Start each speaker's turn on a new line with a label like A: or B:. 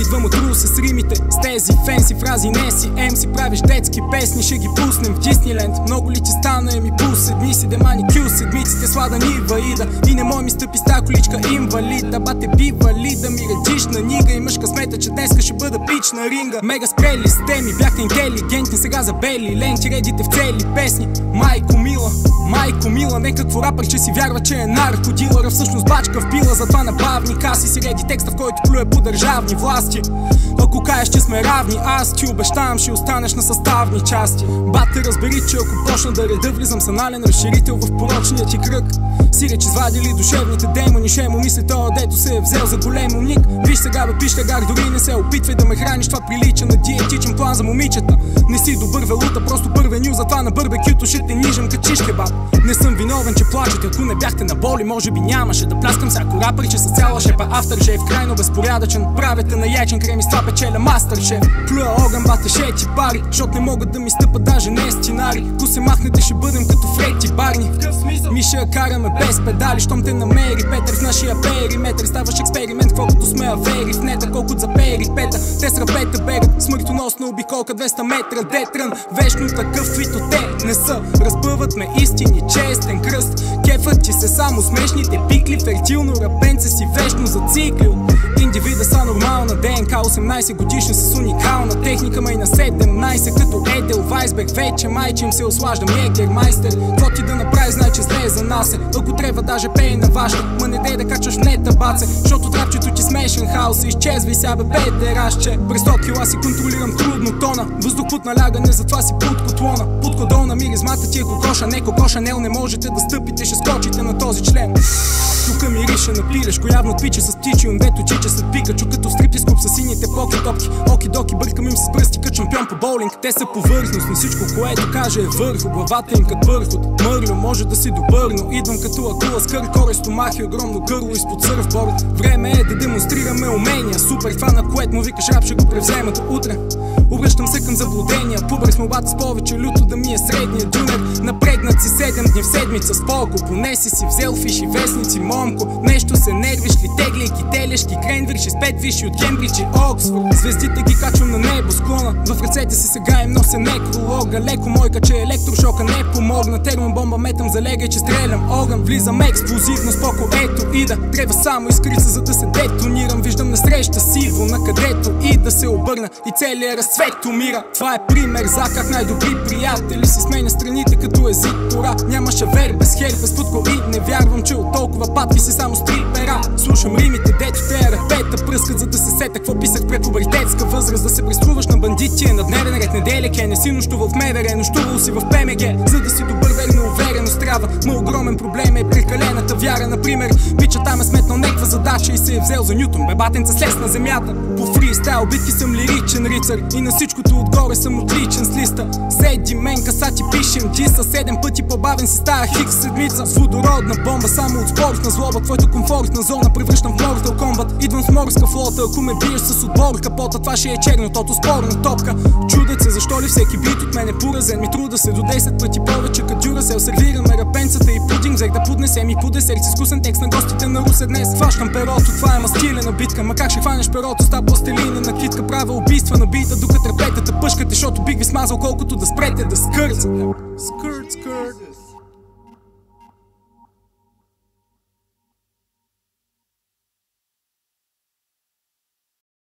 A: Идвам от Русе с римите, с тези фенси фрази, не си MC, правиш детски песни, ще ги пуснем в Дисниленд. Много ли ти стана ми пус, едни си демани кю, седмиците сладан и ваида. И не мой ми стъпи ста количка инвалида, бате бива ли да ми редиш на нига. Имаш късмета, че днеска ще бъда пич на ринга. Мега спрели сте ми, бяхте интелигентни, сега за бели ленти редите в цели песни. Майко мила, не какво рапър, че си вярва, че е наркодилър, всъщност бачка в пила, затова на бавни каси си реди текста, в който плюе по държавни власти. Ако кажеш, че сме равни, аз ти обещавам, ще останеш на съставни части. Бате, разбери, че ако почна да реда, влизам с анален разширител в порочния ти кръг. Сиреч извадили душевните демони, ще му мисли тоя, дето се е взел за голем уник. Виж сега бе, пиш тегар, дори не се опитвай да ме храниш, това прилича на диетичен план за момичета. Не си добър велута, просто първеню, затова на барбекюто ще те нижам качиш кебаб. Не съм виновен, че плачете, ако не бяхте на боли, може би нямаше да пляскам всяко рапърче с цяла шепа. Авторшеф, крайно безпорядъчен, правете на яйчен крем и с това печеля мастършеф. Плюя огън, бате шети пари, защото не могат да ми стъпат даже не сценари. Ко се махнете, ще бъдем като Фред и Барни. Ми ще я караме без педали, щом те намери Петър в нашия периметър. Ставаш експеримент, какво като сме авери в нета, колкото за перипета. Те с рапета бегат, смъртоносна обиколка 200 метра, детрън. Вечно такъв, които те не са. Разбъват ме истини, честен кръст. Кефът ти се само смешните пикли, фертилно рапенце си вечно зациклил. Индивида са нормална ДНК, 18 годишни с уникална техника, ма и на 17 като Едел Вайсберг. Вече майче им се ослаждам Егермайстер. Какво ти да направи, значи зле за нас е. Ако трябва даже пей на ваша, ма не дей да качваш в нета баце, защото трапчето ти смешен хаос. Изчезвай сега бе педерашче. През 100 кила си контролирам трудно тона. Въздух под налягане, затова си под котлона. Под кодона миризмата ти е кокоша, не кокоша нел, не можете да стъпите, ще скочите на този член. Тука мирише на пилешко, явно твиче с птичион, дето чича след Пикачу, като в стриптископ с сините поки-топки. Оки-доки, бъркам им с пръсти, като шампион по боулинг. Те са повърхностни, всичко, което каже е върху. Главата им като бърхот, мърлю, може да си добър, но идвам като акула с къркоре, стомах и огромно гърло изпод сърфборд. Време е да демонстрираме умения, супер, това на което му викаш рап, ще го превземат утре. Обръщам се към заблудения, пубър с молбата с повече, люто да ми е средния дюнер. Напрегнат си 7 дни в седмица с полко, понеси си взел фиши, вестници, момко. Нещо се нервиш ли, теглейки телешки, кренвирши с 5 виши от Кембридж и Оксфорд. Звездите ги качвам на небо склона, в ръцете си сега им нося некролога. Леко мойка, че електрошока не помогна, термобомба метам, залегай, че стрелям огън. Влизам експлозивно, споко, ето и да трябва само искрица, за да се детонирам. Виждам насреща сиво, на където и да се обърна и целият разцвет умира. Това е пример за как най-добри приятели си сменя страните като език тора. Няма шавер без хер, без путко и не вярвам, че от толкова патки си само с 3 пера. Слушам римите, дето те рапета пръскат, за да се сета какво писах пред пубертетска възраст. Да се преструваш на бандити е на дневен ред, неделя ке, не си нощувал в МВР, нощувал си в ПМГ. За да си добър, верно, увереност трябва, но огромен проблем е прекалената вяра. Например, бича там е сметнал неква задача и се е взел за Нютон, бе батенца слез на земята. По фристайл битки съм лиричен рицар и на всичкото отгоре съм отличен с листа. Седи мен, касати пишем диса, 7 пъти по-бавен си стая хикс седмица. С водородна бомба, само от спортна злоба, твоята комфортна зона превръщам в Mortal Kombat. Идвам с морска флота, ако ме биеш с отбор капота, това ще е чернотото спорна топка. Чудят се защо ли всеки бит от мен е поразен, ми труда се до 10 пъти повече като Дюрасел. Сервираме рапенцата и пудинг, взех да поднесем и по десерт с изкусен текст на гостите на Русе днес. Хващам перото, това е мастилена битка, ма как ще хванеш перото, ста пластелина на китка. Правя убийства на бита, докато репетата пъшкате, защото бих ви смазал колкото да спрете да скърцате. Скърт.